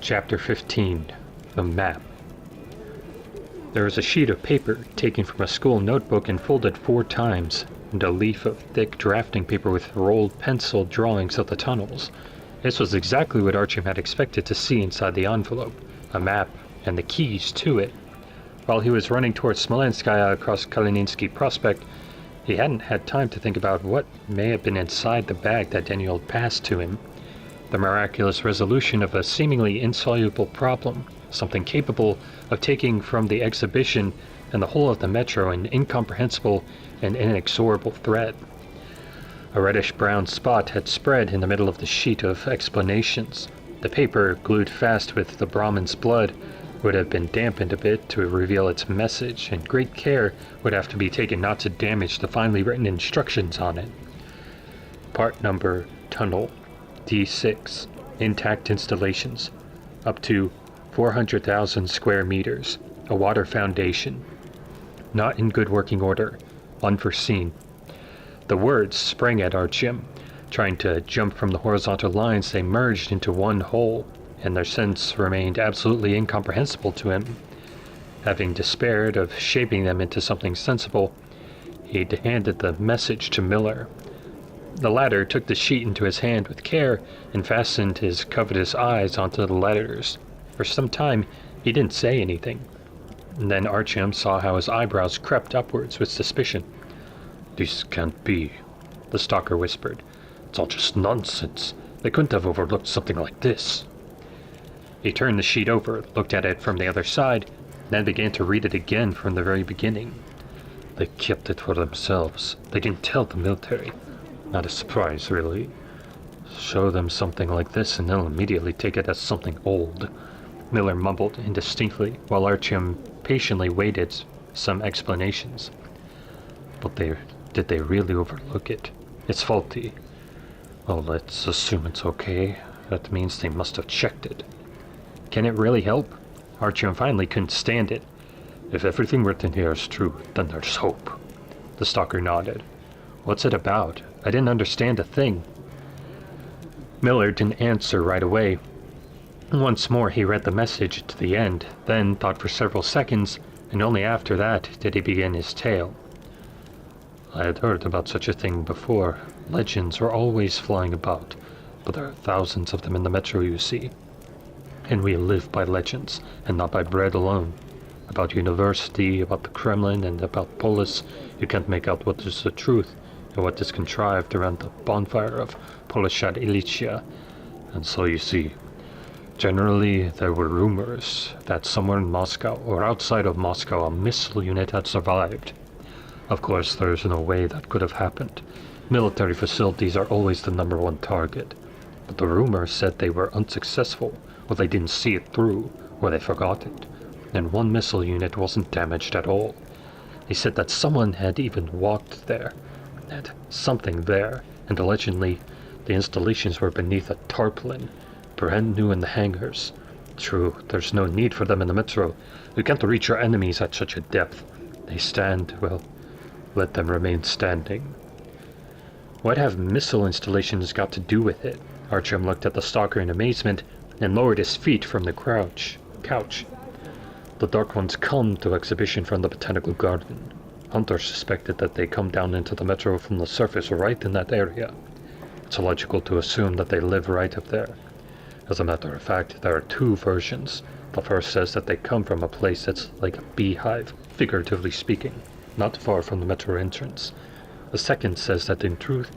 Chapter 15. The Map. There was a sheet of paper taken from a school notebook and folded 4 times, and a leaf of thick drafting paper with rolled pencil drawings of the tunnels. This was exactly what Artyom had expected to see inside the envelope, a map, and the keys to it. While he was running towards Smolenskaya across Kalininsky Prospect, he hadn't had time to think about what may have been inside the bag that Daniel passed to him. The miraculous resolution of a seemingly insoluble problem, something capable of taking from the exhibition and the whole of the metro an incomprehensible and inexorable threat. A reddish-brown spot had spread in the middle of the sheet of explanations. The paper, glued fast with the Brahmin's blood, would have been dampened a bit to reveal its message, and great care would have to be taken not to damage the finely written instructions on it. Part number, Tunnel D6, intact installations, up to 400,000 square meters, a water foundation, not in good working order, unforeseen. The words sprang at Artyom. Trying to jump from the horizontal lines, they merged into one whole, and their sense remained absolutely incomprehensible to him. Having despaired of shaping them into something sensible, he handed the message to Miller. The latter took the sheet into his hand with care and fastened his covetous eyes onto the letters. For some time he didn't say anything. And then Artyom saw how his eyebrows crept upwards with suspicion. "This can't be," the stalker whispered. "It's all just nonsense. They couldn't have overlooked something like this." He turned the sheet over, looked at it from the other side, then began to read it again from the very beginning. "They kept it for themselves. They didn't tell the military. Not a surprise, really. Show them something like this and they'll immediately take it as something old." Miller mumbled indistinctly, while Artyom patiently waited some explanations. "But did they really overlook it? It's faulty. Well, let's assume it's okay. That means they must have checked it." "Can it really help?" Artyom finally couldn't stand it. "If everything written here is true, then there's hope." The stalker nodded. "What's it about? I didn't understand a thing." Miller didn't answer right away. Once more he read the message to the end, then thought for several seconds, and only after that did he begin his tale. "I had heard about such a thing before. Legends are always flying about, but there are thousands of them in the metro, you see. And we live by legends, and not by bread alone. About university, about the Kremlin, and about Polis, you can't make out what is the truth, and what is contrived around the bonfire of Polishad Ilichia. And so you see, generally there were rumors that somewhere in Moscow or outside of Moscow a missile unit had survived. Of course, there is no way that could have happened. Military facilities are always the #1 target. But the rumors said they were unsuccessful, or they didn't see it through, or they forgot it. And one missile unit wasn't damaged at all. They said that someone had even walked there, had something there, and allegedly the installations were beneath a tarpaulin, brand new in the hangars. True, there's no need for them in the metro. You can't reach your enemies at such a depth. They stand, well, let them remain standing." "What have missile installations got to do with it?" Artyom looked at the stalker in amazement and lowered his feet from the couch. "The Dark Ones come to exhibition from the Botanical Garden. Hunters suspected that they come down into the metro from the surface right in that area. It's logical to assume that they live right up there. As a matter of fact, there are 2 versions. The first says that they come from a place that's like a beehive, figuratively speaking, not far from the metro entrance. The second says that in truth,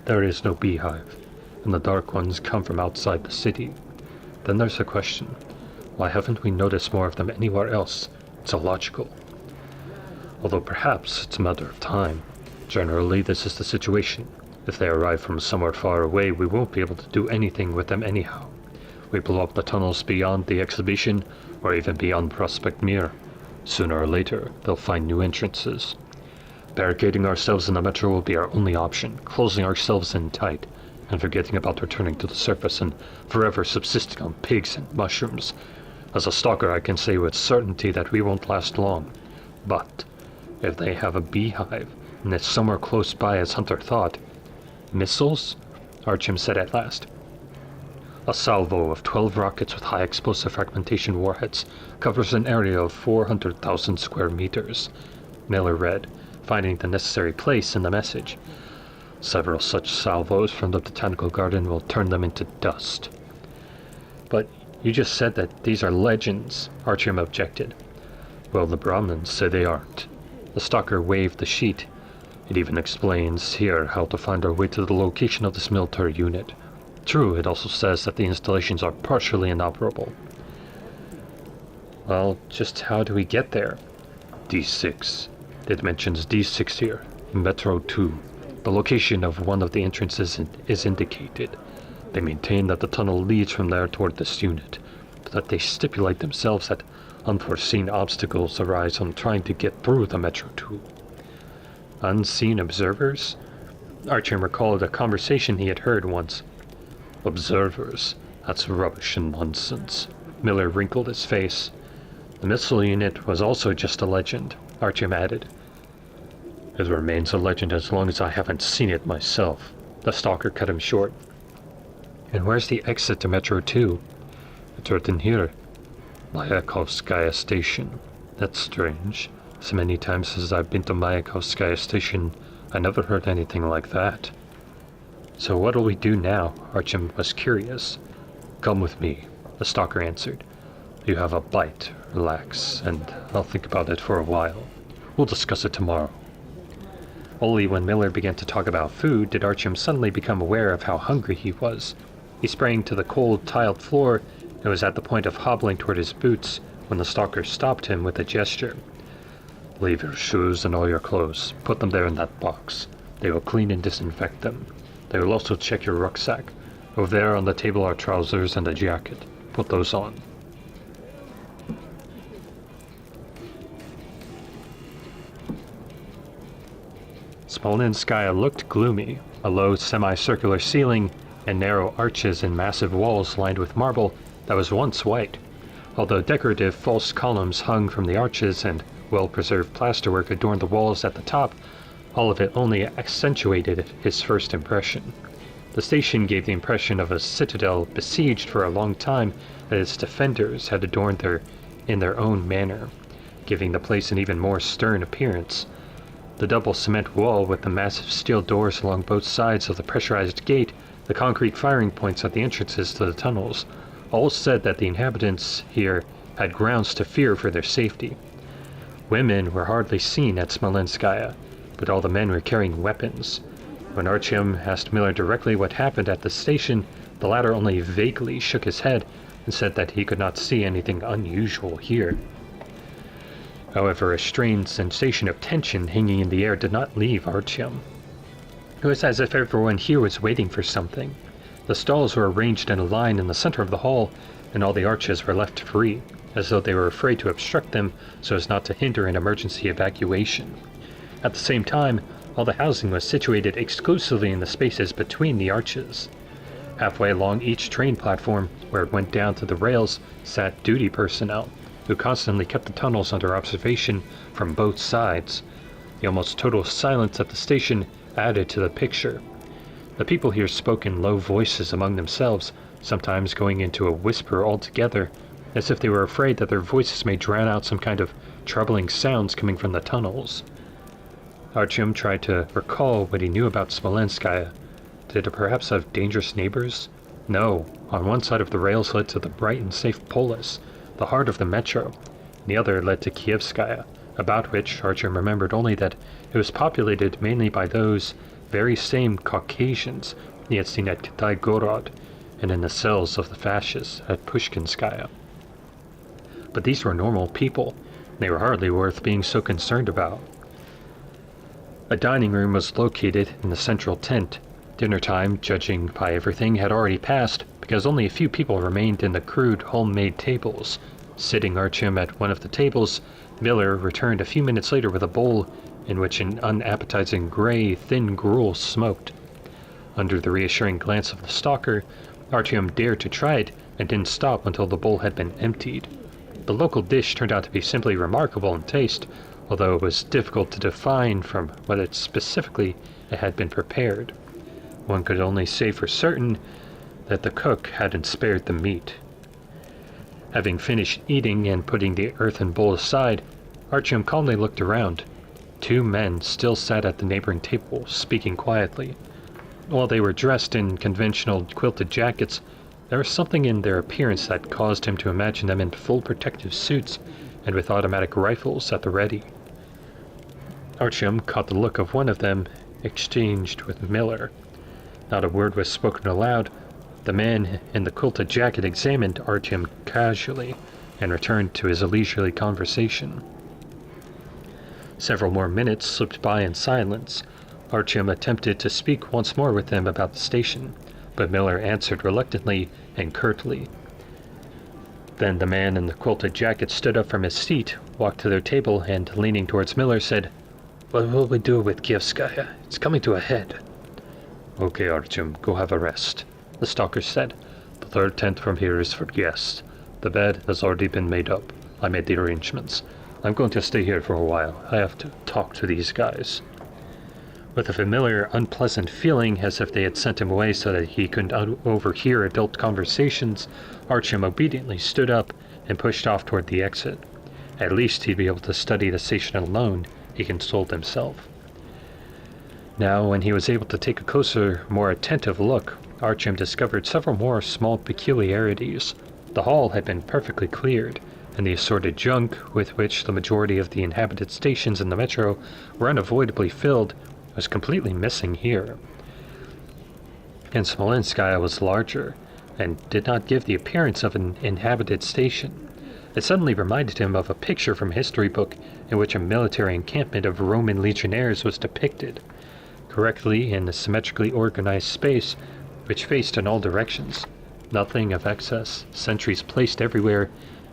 there is no beehive, and the Dark Ones come from outside the city. Then there's the question, why haven't we noticed more of them anywhere else? It's illogical. Although perhaps it's a matter of time. Generally, this is the situation. If they arrive from somewhere far away, we won't be able to do anything with them anyhow. We blow up the tunnels beyond the exhibition, or even beyond Prospect Mir. Sooner or later, they'll find new entrances. Barricading ourselves in the metro will be our only option, closing ourselves in tight, and forgetting about returning to the surface and forever subsisting on pigs and mushrooms. As a stalker, I can say with certainty that we won't last long. But if they have a beehive, and it's somewhere close by as Hunter thought—" "Missiles?" Artyom said at last. A salvo of 12 rockets with high explosive fragmentation warheads covers an area of 400,000 square meters, Miller read, finding the necessary place in the message. Several such salvos from the botanical garden will turn them into dust. But you just said that these are legends, Artyom objected. Well, the Brahmins say they aren't. The stalker waved the sheet. It even explains here how to find our way to the location of this military unit. True, it also says that the installations are partially inoperable. Well, just how do we get there? D6. It mentions D6 here. Metro 2. The location of one of the entrances is indicated. They maintain that the tunnel leads from there toward this unit, but that they stipulate themselves that unforeseen obstacles arise on trying to get through the Metro 2. Unseen observers? Artyom recalled a conversation he had heard once. Observers? That's rubbish and nonsense. Miller wrinkled his face. The missile unit was also just a legend, Artyom added. It remains a legend as long as I haven't seen it myself. The stalker cut him short. And where's the exit to Metro 2? It's written here. Glukhovsky station. That's strange. So many times as I've been to Glukhovsky station, I never heard anything like that. So what'll we do now? Artyom was curious. Come with me, the stalker answered. You have a bite, relax, and I'll think about it for a while. We'll discuss it tomorrow. Only when Miller began to talk about food did Artyom suddenly become aware of how hungry he was. He sprang to the cold, tiled floor and was at the point of hobbling toward his boots when the stalker stopped him with a gesture. Leave your shoes and all your clothes. Put them there in that box. They will clean and disinfect them. They will also check your rucksack. Over there on the table are trousers and a jacket. Put those on. Smolenskaya looked gloomy, a low semicircular ceiling and narrow arches and massive walls lined with marble that was once white, although decorative false columns hung from the arches and well-preserved plasterwork adorned the walls at the top. All of it only accentuated his first impression. The station gave the impression of a citadel besieged for a long time that its defenders had adorned in their own manner, giving the place an even more stern appearance. The double cement wall with the massive steel doors along both sides of the pressurized gate, the concrete firing points at the entrances to the tunnels, all said that the inhabitants here had grounds to fear for their safety. Women were hardly seen at Smolenskaya, but all the men were carrying weapons. When Artyom asked Miller directly what happened at the station, the latter only vaguely shook his head and said that he could not see anything unusual here. However, a strange sensation of tension hanging in the air did not leave Artyom. It was as if everyone here was waiting for something. The stalls were arranged in a line in the center of the hall, and all the arches were left free, as though they were afraid to obstruct them so as not to hinder an emergency evacuation. At the same time, all the housing was situated exclusively in the spaces between the arches. Halfway along each train platform, where it went down to the rails, sat duty personnel, who constantly kept the tunnels under observation from both sides. The almost total silence at the station added to the picture. The people here spoke in low voices among themselves, sometimes going into a whisper altogether, as if they were afraid that their voices may drown out some kind of troubling sounds coming from the tunnels. Artyom tried to recall what he knew about Smolenskaya. Did it perhaps have dangerous neighbors? No. On one side of the rails led to the bright and safe Polis, the heart of the metro, and the other led to Kievskaya, about which Artyom remembered only that it was populated mainly by those very same Caucasians he had seen at Kitai-Gorod and in the cells of the fascists at Pushkinskaya. But these were normal people. They were hardly worth being so concerned about. A dining room was located in the central tent. Dinner time, judging by everything, had already passed, because only a few people remained in the crude, homemade tables. Sitting Artyom at one of the tables, Miller returned a few minutes later with a bowl in which an unappetizing gray, thin gruel smoked. Under the reassuring glance of the stalker, Artyom dared to try it and didn't stop until the bowl had been emptied. The local dish turned out to be simply remarkable in taste, although it was difficult to define from what it specifically had been prepared. One could only say for certain that the cook hadn't spared the meat. Having finished eating and putting the earthen bowl aside, Artyom calmly looked around. 2 men still sat at the neighboring table, speaking quietly. While they were dressed in conventional quilted jackets, there was something in their appearance that caused him to imagine them in full protective suits and with automatic rifles at the ready. Artyom caught the look of one of them, exchanged with Miller. Not a word was spoken aloud. The man in the quilted jacket examined Artyom casually and returned to his leisurely conversation. Several more minutes slipped by in silence. Artyom attempted to speak once more with them about the station, but Miller answered reluctantly and curtly. Then the man in the quilted jacket stood up from his seat, walked to their table, and, leaning towards Miller, said, "What will we do with Glukhovskaya? It's coming to a head." "Okay, Artyom, go have a rest," the stalker said. "The 3rd tent from here is for guests. The bed has already been made up. I made the arrangements. I'm going to stay here for a while. I have to talk to these guys." With a familiar, unpleasant feeling, as if they had sent him away so that he couldn't overhear adult conversations, Artyom obediently stood up and pushed off toward the exit. At least he'd be able to study the station alone, he consoled himself. Now, when he was able to take a closer, more attentive look, Artyom discovered several more small peculiarities. The hall had been perfectly cleared, and the assorted junk with which the majority of the inhabited stations in the metro were unavoidably filled was completely missing here. And Smolenskaya was larger, and did not give the appearance of an inhabited station. It suddenly reminded him of a picture from a history book in which a military encampment of Roman legionnaires was depicted, correctly in a symmetrically organized space which faced in all directions. Nothing of excess, sentries placed everywhere,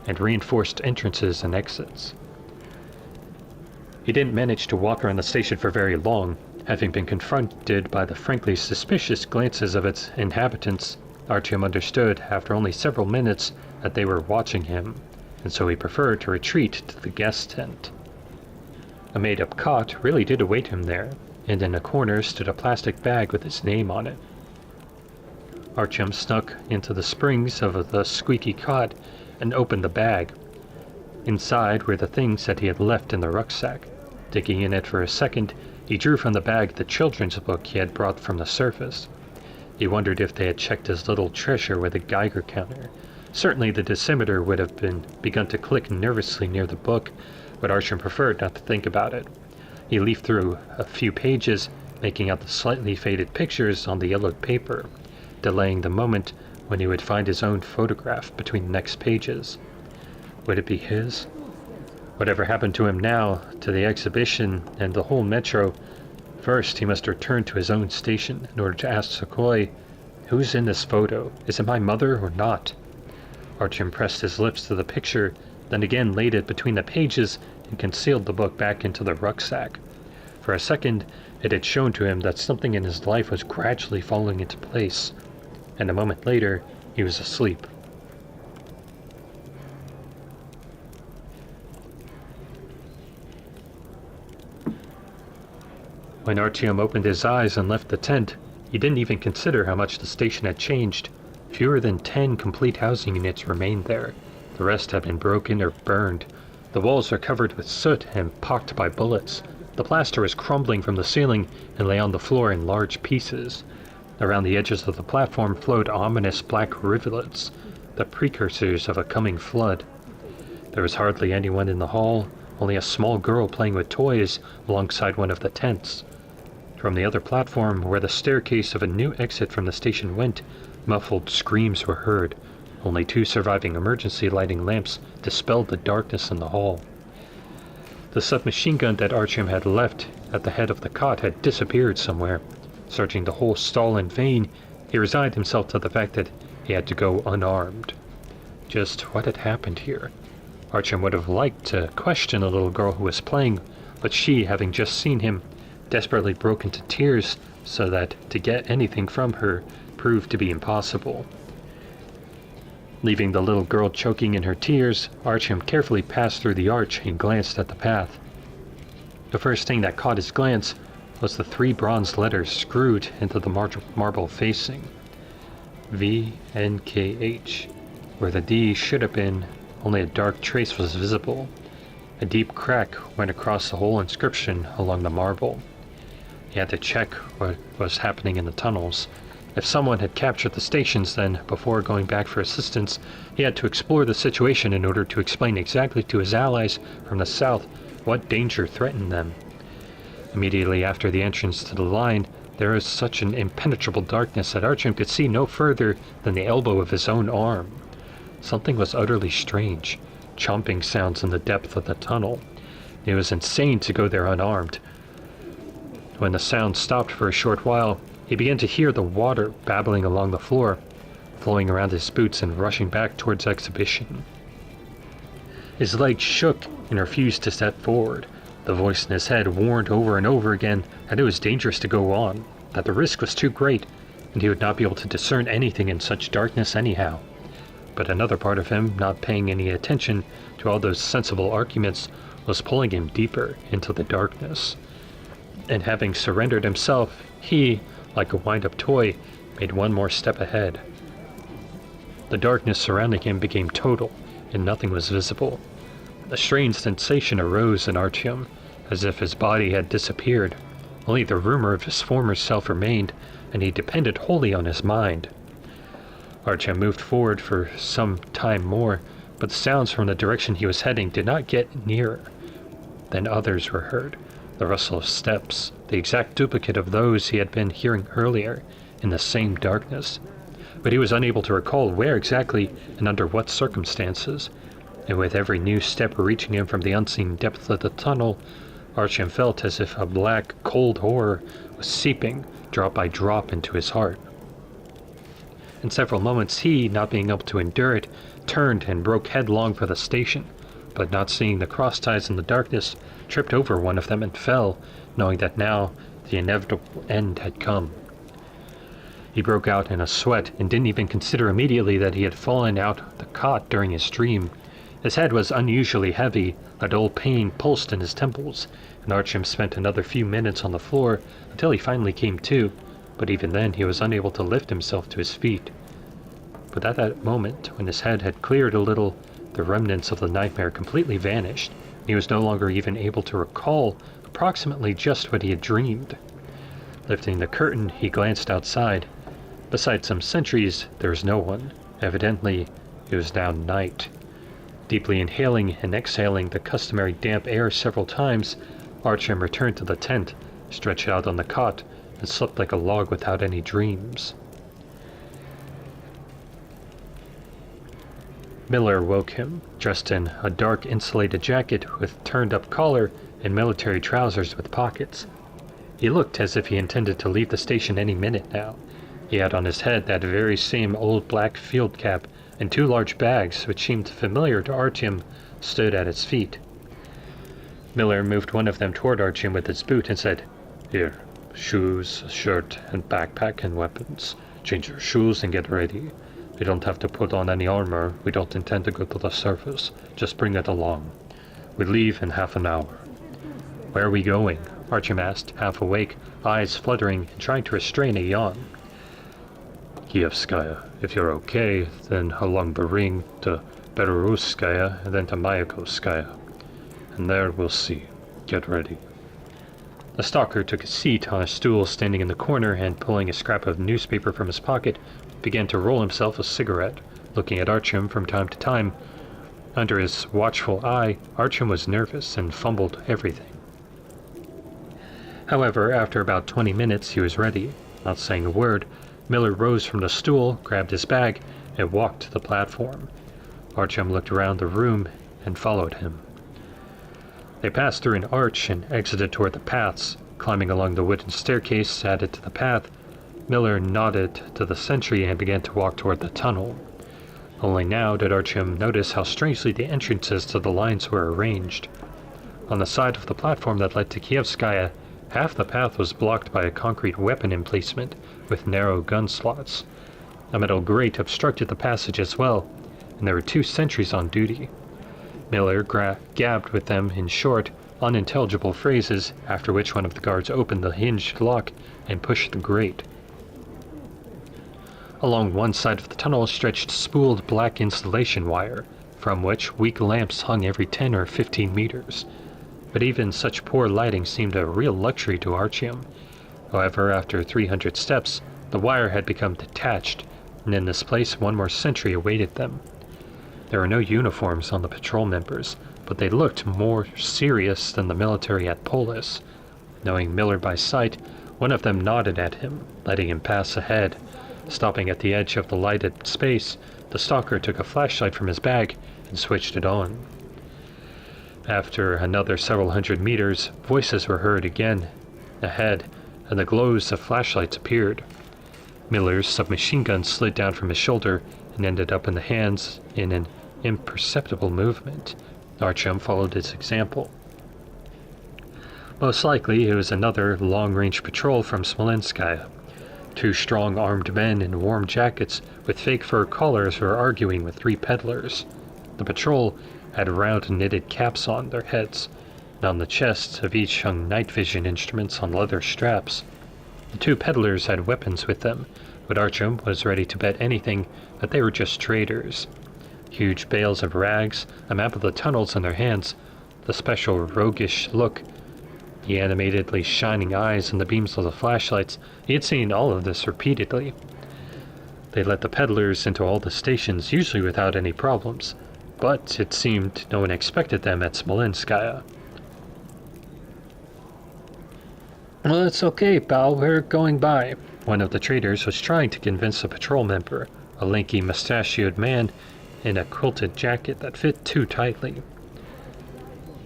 and reinforced entrances and exits. He didn't manage to walk around the station for very long. Having been confronted by the frankly suspicious glances of its inhabitants, Artyom understood after only several minutes that they were watching him, and so he preferred to retreat to the guest tent. A made-up cot really did await him there, and in a corner stood a plastic bag with his name on it. Artyom snuck into the springs of the squeaky cot and opened the bag. Inside were the things that he had left in the rucksack. Digging in it for a second, he drew from the bag the children's book he had brought from the surface. He wondered if they had checked his little treasure with a Geiger counter. Certainly the decimeter would have begun to click nervously near the book, but Artyom preferred not to think about it. He leafed through a few pages, making out the slightly faded pictures on the yellowed paper, delaying the moment when he would find his own photograph between the next pages. Would it be his? Whatever happened to him now, to the exhibition, and the whole metro, first he must return to his own station in order to ask Sukhoi, "Who's in this photo? Is it my mother or not?" Artyom pressed his lips to the picture, then again laid it between the pages and concealed the book back into the rucksack. For a second, it had shown to him that something in his life was gradually falling into place, and a moment later, he was asleep. When Artyom opened his eyes and left the tent, he didn't even consider how much the station had changed. Fewer than 10 complete housing units remained there. The rest had been broken or burned. The walls were covered with soot and pocked by bullets. The plaster was crumbling from the ceiling and lay on the floor in large pieces. Around the edges of the platform flowed ominous black rivulets, the precursors of a coming flood. There was hardly anyone in the hall, only a small girl playing with toys alongside one of the tents. From the other platform, where the staircase of a new exit from the station went, muffled screams were heard. Only 2 surviving emergency lighting lamps dispelled the darkness in the hall. The submachine gun that Artyom had left at the head of the cot had disappeared somewhere. Searching the whole stall in vain, he resigned himself to the fact that he had to go unarmed. Just what had happened here? Artyom would have liked to question a little girl who was playing, but she, having just seen him, desperately broke into tears so that to get anything from her proved to be impossible. Leaving the little girl choking in her tears, Artyom carefully passed through the arch and glanced at the path. The first thing that caught his glance was the 3 bronze letters screwed into the marble facing. VNKH. Where the D should have been, only a dark trace was visible. A deep crack went across the whole inscription along the marble. He had to check what was happening in the tunnels. If someone had captured the stations, then, before going back for assistance, he had to explore the situation in order to explain exactly to his allies from the south what danger threatened them. Immediately after the entrance to the line, there was such an impenetrable darkness that Artyom could see no further than the elbow of his own arm. Something was utterly strange. Chomping sounds in the depth of the tunnel. It was insane to go there unarmed. When the sound stopped for a short while, he began to hear the water babbling along the floor, flowing around his boots and rushing back towards exhibition. His legs shook and refused to step forward. The voice in his head warned over and over again that it was dangerous to go on, that the risk was too great, and he would not be able to discern anything in such darkness anyhow. But another part of him, not paying any attention to all those sensible arguments, was pulling him deeper into the darkness. And having surrendered himself, he, like a wind-up toy, made one more step ahead. The darkness surrounding him became total, and nothing was visible. A strange sensation arose in Artyom, as if his body had disappeared. Only the rumor of his former self remained, and he depended wholly on his mind. Artyom moved forward for some time more, but the sounds from the direction he was heading did not get nearer. Then others were heard, the rustle of steps, the exact duplicate of those he had been hearing earlier, in the same darkness. But he was unable to recall where exactly and under what circumstances, and with every new step reaching him from the unseen depth of the tunnel, Artyom felt as if a black, cold horror was seeping, drop by drop, into his heart. In several moments he, not being able to endure it, turned and broke headlong for the station, but not seeing the cross ties in the darkness, tripped over one of them and fell, knowing that now the inevitable end had come. He broke out in a sweat and didn't even consider immediately that he had fallen out the cot during his dream. His head was unusually heavy, a dull pain pulsed in his temples, and Artyom spent another few minutes on the floor until he finally came to, but even then he was unable to lift himself to his feet. But at that moment, when his head had cleared a little, the remnants of the nightmare completely vanished, and he was no longer even able to recall approximately just what he had dreamed. Lifting the curtain, he glanced outside. Besides some sentries, there was no one. Evidently, it was now night. Deeply inhaling and exhaling the customary damp air several times, Artyom returned to the tent, stretched out on the cot, and slept like a log without any dreams. Miller woke him, dressed in a dark insulated jacket with turned-up collar and military trousers with pockets. He looked as if he intended to leave the station any minute now. He had on his head that very same old black field cap, and two large bags, which seemed familiar to Artyom, stood at his feet. Miller moved one of them toward Artyom with his boot and said, "Here, shoes, shirt, and backpack and weapons. Change your shoes and get ready. You don't have to put on any armor. We don't intend to go to the surface. Just bring it along. We leave in half an hour." "Where are we going?" Artyom asked, half awake, eyes fluttering and trying to restrain a yawn. "Kievskaya. If you're okay, then along the ring to Belarusskaya and then to Mayakovskaya. And there we'll see. Get ready." The stalker took a seat on a stool standing in the corner and, pulling a scrap of newspaper from his pocket, began to roll himself a cigarette, looking at Artyom from time to time. Under his watchful eye, Artyom was nervous and fumbled everything. However, after about 20 minutes he was ready. Not saying a word, Miller rose from the stool, grabbed his bag, and walked to the platform. Artyom looked around the room and followed him. They passed through an arch and exited toward the paths. Climbing along the wooden staircase added to the path, Miller nodded to the sentry and began to walk toward the tunnel. Only now did Artyom notice how strangely the entrances to the lines were arranged. On the side of the platform that led to Kievskaya, half the path was blocked by a concrete weapon emplacement with narrow gun slots. A metal grate obstructed the passage as well, and there were two sentries on duty. Miller gabbed with them in short, unintelligible phrases, after which one of the guards opened the hinged lock and pushed the grate. Along one side of the tunnel stretched spooled black insulation wire, from which weak lamps hung every 10 or 15 meters. But even such poor lighting seemed a real luxury to Artyom. However, after 300 steps, the wire had become detached, and in this place one more sentry awaited them. There were no uniforms on the patrol members, but they looked more serious than the military at Polis. Knowing Miller by sight, one of them nodded at him, letting him pass ahead. Stopping at the edge of the lighted space, the stalker took a flashlight from his bag and switched it on. After another several hundred meters, voices were heard again ahead, and the glows of flashlights appeared. Miller's submachine gun slid down from his shoulder and ended up in the hands in an imperceptible movement. Artyom followed his example. Most likely it was another long-range patrol from Smolenskaya. Two strong armed men in warm jackets with fake fur collars were arguing with three peddlers. The patrol had round knitted caps on their heads, and on the chests of each hung night vision instruments on leather straps. The two peddlers had weapons with them, but Artyom was ready to bet anything that they were just traders. Huge bales of rags, a map of the tunnels in their hands, the special roguish look, the animatedly shining eyes and the beams of the flashlights. He had seen all of this repeatedly. They let the peddlers into all the stations, usually without any problems, but it seemed no one expected them at Smolenskaya. "Well, it's okay, pal, we're going by." One of the traders was trying to convince a patrol member, a lanky, mustachioed man in a quilted jacket that fit too tightly.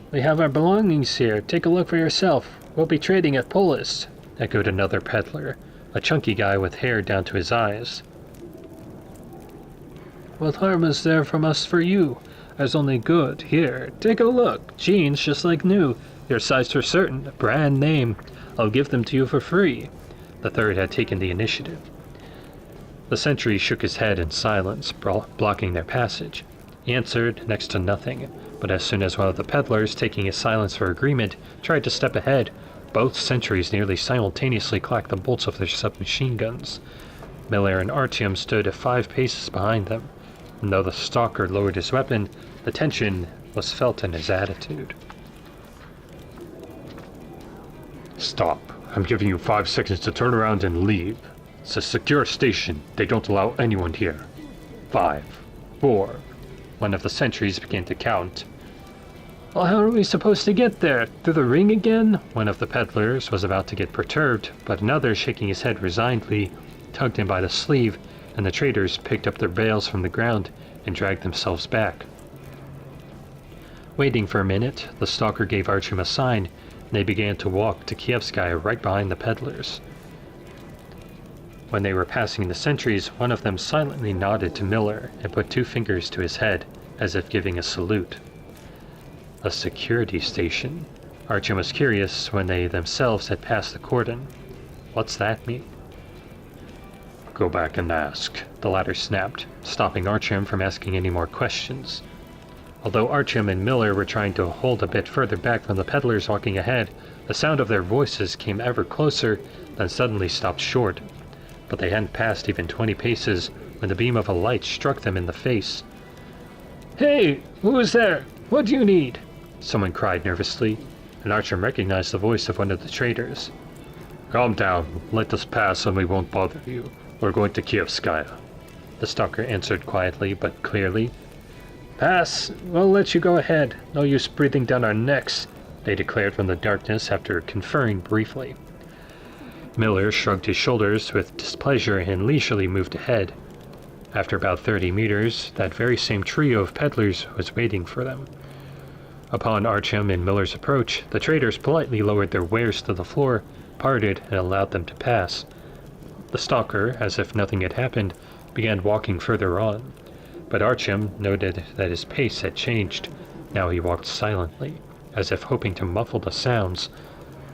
"We have our belongings here. Take a look for yourself. We'll be trading at Polis," echoed another peddler, a chunky guy with hair down to his eyes. "What harm is there from us for you? There's only good. Here, take a look. Jeans just like new. Your size for certain. Brand name. I'll give them to you for free." The third had taken the initiative. The sentry shook his head in silence, blocking their passage. He answered next to nothing, but as soon as one of the peddlers, taking his silence for agreement, tried to step ahead, both sentries nearly simultaneously clacked the bolts of their submachine guns. Miller and Artyom stood 5 paces behind them, and though the stalker lowered his weapon, the tension was felt in his attitude. "Stop. I'm giving you 5 seconds to turn around and leave. It's a secure station. They don't allow anyone here. 5, 4. One of the sentries began to count. "Well, how are we supposed to get there? Through the ring again?" One of the peddlers was about to get perturbed, but another, shaking his head resignedly, tugged him by the sleeve, and the traders picked up their bales from the ground and dragged themselves back. Waiting for a minute, the stalker gave Artyom a sign, and they began to walk to Kievskaya right behind the peddlers. When they were passing the sentries, one of them silently nodded to Miller and put 2 fingers to his head, as if giving a salute. A security station. Artyom was curious when they themselves had passed the cordon. What's that mean? "Go back and ask," the latter snapped, stopping Artyom from asking any more questions. Although Artyom and Miller were trying to hold a bit further back from the peddlers walking ahead, the sound of their voices came ever closer, then suddenly stopped short. But they hadn't passed even 20 paces when the beam of a light struck them in the face. "Hey, who is there? What do you need?" someone cried nervously, and Artyom recognized the voice of one of the traders. "Calm down. Let us pass and we won't bother you. We're going to Kievskaya." The stalker answered quietly but clearly. "Pass. We'll let you go ahead. No use breathing down our necks," they declared from the darkness after conferring briefly. Miller shrugged his shoulders with displeasure and leisurely moved ahead. After about 30 meters, that very same trio of peddlers was waiting for them. Upon Artyom and Miller's approach, the traders politely lowered their wares to the floor, parted, and allowed them to pass. The stalker, as if nothing had happened, began walking further on, but Artyom noted that his pace had changed. Now he walked silently, as if hoping to muffle the sounds.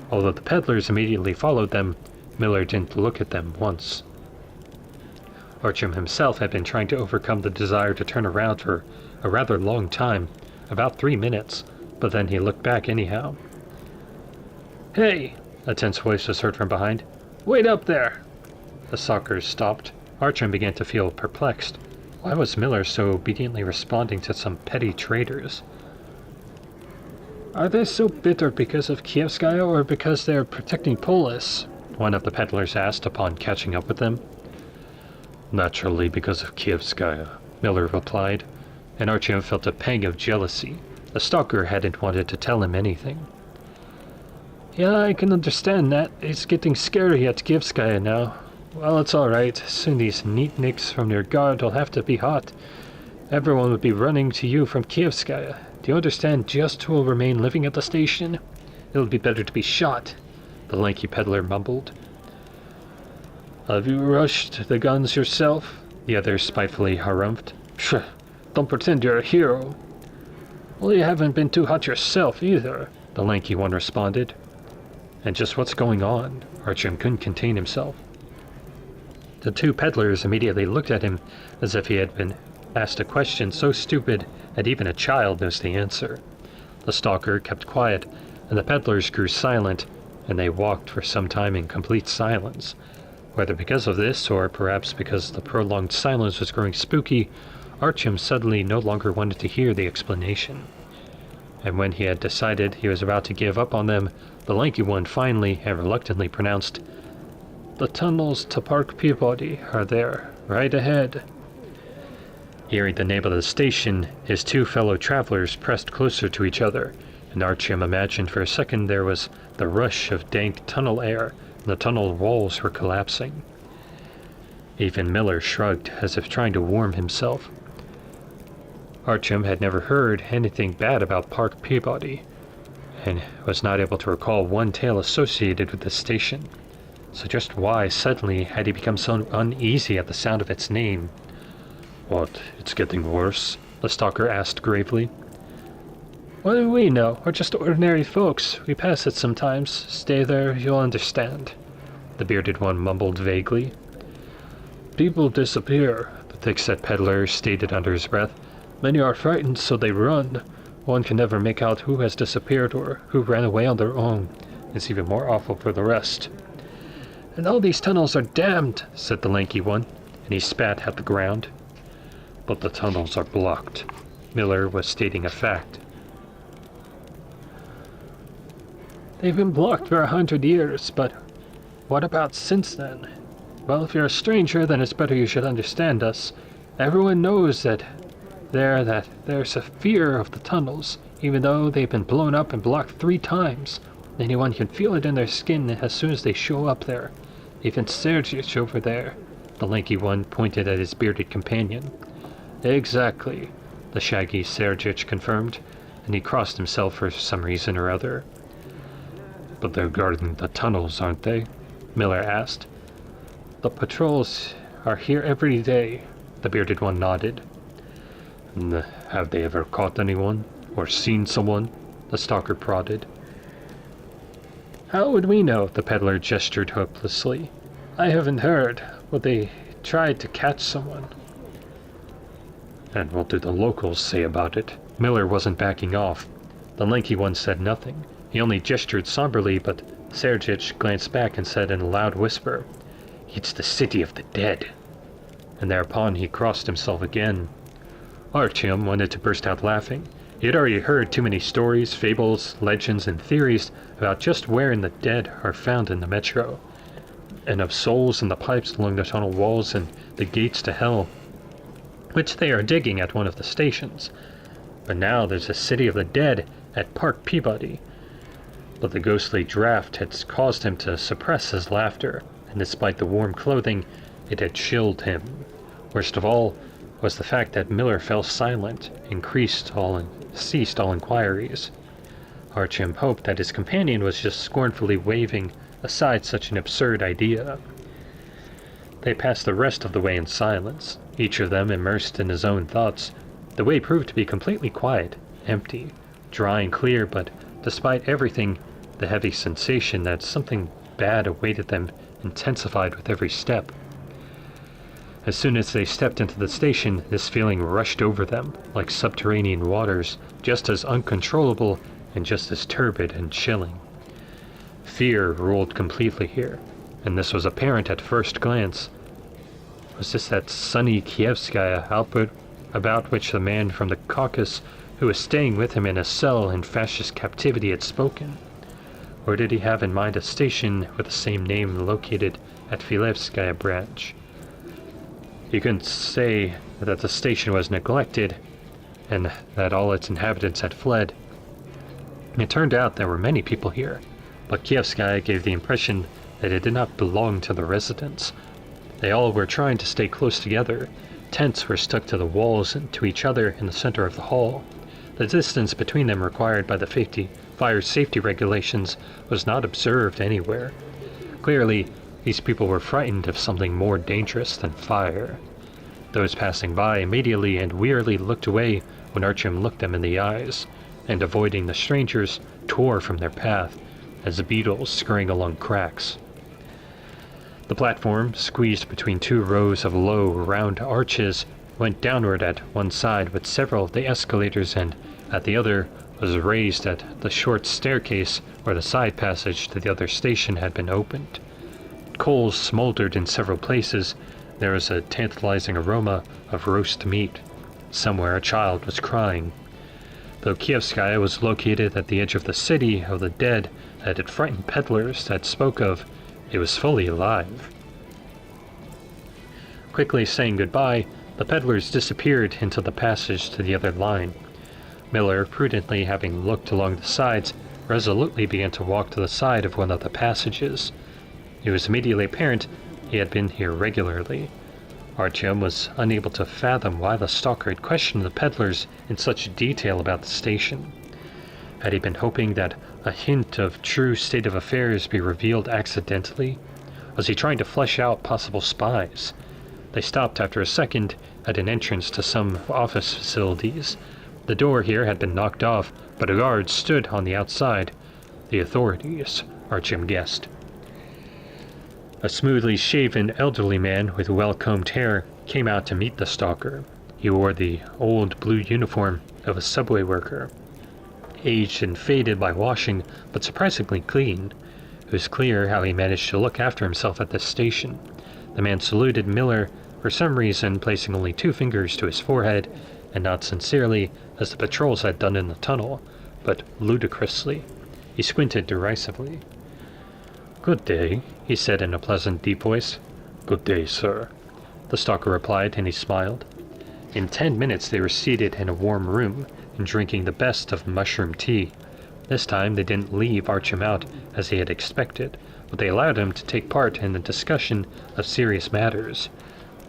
Although the peddlers immediately followed them, Miller didn't look at them once. Artyom himself had been trying to overcome the desire to turn around for a rather long time, about 3 minutes, but then he looked back anyhow. "Hey!" a tense voice was heard from behind. "Wait up there!" The stalkers stopped. Artyom began to feel perplexed. Why was Miller so obediently responding to some petty traitors? Are they so bitter because of Kievskaya or because they are protecting Polis? One of the peddlers asked upon catching up with them. Naturally because of Kievskaya, Miller replied, and Artyom felt a pang of jealousy. The stalker hadn't wanted to tell him anything. Yeah, I can understand that. It's getting scary at Kievskaya now. Well, it's alright. Soon these neatniks from your guard will have to be hot. Everyone would be running to you from Kievskaya. Do you understand just who will remain living at the station? It'll be better to be shot, the lanky peddler mumbled. Have you rushed the guns yourself? The other spitefully harumphed. Psh, don't pretend you're a hero. Well, you haven't been too hot yourself either, the lanky one responded. And just what's going on? Artyom couldn't contain himself. The two peddlers immediately looked at him as if he had been asked a question so stupid that even a child knows the answer. The stalker kept quiet, and the peddlers grew silent, and they walked for some time in complete silence. Whether because of this, or perhaps because the prolonged silence was growing spooky, Artyom suddenly no longer wanted to hear the explanation. And when he had decided he was about to give up on them, the lanky one finally and reluctantly pronounced, "The tunnels to Park Peabody are there, right ahead." Hearing the name of the station, his two fellow travelers pressed closer to each other, and Artyom imagined for a second there was the rush of dank tunnel air, and the tunnel walls were collapsing. Even Miller shrugged, as if trying to warm himself. Artyom had never heard anything bad about Park Peabody, and was not able to recall one tale associated with the station. So just why suddenly had he become so uneasy at the sound of its name? What, it's getting worse? The stalker asked gravely. What do we know? We're just ordinary folks. We pass it sometimes. Stay there, you'll understand. The bearded one mumbled vaguely. People disappear, the thick-set peddler stated under his breath. Many are frightened, so they run. One can never make out who has disappeared or who ran away on their own. It's even more awful for the rest. And all these tunnels are damned, said the lanky one, and he spat at the ground. But the tunnels are blocked. Miller was stating a fact. They've been blocked for 100 years, but what about since then? Well, if you're a stranger, then it's better you should understand us. Everyone knows that there's a fear of the tunnels, even though they've been blown up and blocked 3 times. Anyone can feel it in their skin as soon as they show up there. Even Sergich over there. The lanky one pointed at his bearded companion. Exactly, the shaggy Sergich confirmed, and he crossed himself for some reason or other. But they're guarding the tunnels, aren't they? Miller asked. The patrols are here every day, the bearded one nodded. And have they ever caught anyone? Or seen someone? The stalker prodded. How would we know? The peddler gestured hopelessly. I haven't heard, but they tried to catch someone. And what do the locals say about it? Miller wasn't backing off. The lanky one said nothing. He only gestured somberly, but Sergich glanced back and said in a loud whisper, "It's the city of the dead." And thereupon he crossed himself again. Artyom wanted to burst out laughing. He had already heard too many stories, fables, legends, and theories about just wherein the dead are found in the metro, and of souls in the pipes along the tunnel walls and the gates to hell, which they are digging at one of the stations. But now there's a city of the dead at Park Peabody. But the ghostly draft had caused him to suppress his laughter, and despite the warm clothing, it had chilled him. Worst of all was the fact that Miller fell silent, ceased all inquiries. Artyom hoped that his companion was just scornfully waving aside such an absurd idea. They passed the rest of the way in silence, each of them immersed in his own thoughts. The way proved to be completely quiet, empty, dry and clear, but despite everything, the heavy sensation that something bad awaited them intensified with every step. As soon as they stepped into the station, this feeling rushed over them, like subterranean waters, just as uncontrollable and just as turbid and chilling. Fear ruled completely here, and this was apparent at first glance. Was this that sunny Kievskaya output about which the man from the Caucasus who was staying with him in a cell in fascist captivity had spoken? Or did he have in mind a station with the same name located at Filevskaya branch? You couldn't say that the station was neglected and that all its inhabitants had fled. It turned out there were many people here, but Kievskaya gave the impression that it did not belong to the residents. They all were trying to stay close together. Tents were stuck to the walls and to each other in the center of the hall. The distance between them required by the fire safety regulations was not observed anywhere. Clearly, these people were frightened of something more dangerous than fire. Those passing by immediately and wearily looked away when Artyom looked them in the eyes, and avoiding the strangers, tore from their path as beetles scurrying along cracks. The platform, squeezed between two rows of low, round arches, went downward at one side with several of the escalators, and at the other was raised at the short staircase where the side passage to the other station had been opened. Coals smoldered in several places. There was a tantalizing aroma of roast meat. Somewhere a child was crying. Though Kievskaya was located at the edge of the city of the dead that had frightened peddlers that spoke of, it was fully alive. Quickly saying goodbye, the peddlers disappeared into the passage to the other line. Miller, prudently having looked along the sides, resolutely began to walk to the side of one of the passages. It was immediately apparent he had been here regularly. Artyom was unable to fathom why the stalker had questioned the peddlers in such detail about the station. Had he been hoping that a hint of true state of affairs be revealed accidentally? Was he trying to flesh out possible spies? They stopped after a second at an entrance to some office facilities. The door here had been knocked off, but a guard stood on the outside. The authorities, Artyom guessed. A smoothly shaven elderly man with well-combed hair came out to meet the stalker. He wore the old blue uniform of a subway worker. Aged and faded by washing, but surprisingly clean. It was clear how he managed to look after himself at this station. The man saluted Miller, for some reason placing only 2 fingers to his forehead, and not sincerely, as the patrols had done in the tunnel, but ludicrously. He squinted derisively. "Good day," he said in a pleasant, deep voice. "Good day, sir," the stalker replied, and he smiled. In 10 minutes they were seated in a warm room and drinking the best of mushroom tea. This time they didn't leave Artyom out as he had expected, but they allowed him to take part in the discussion of serious matters.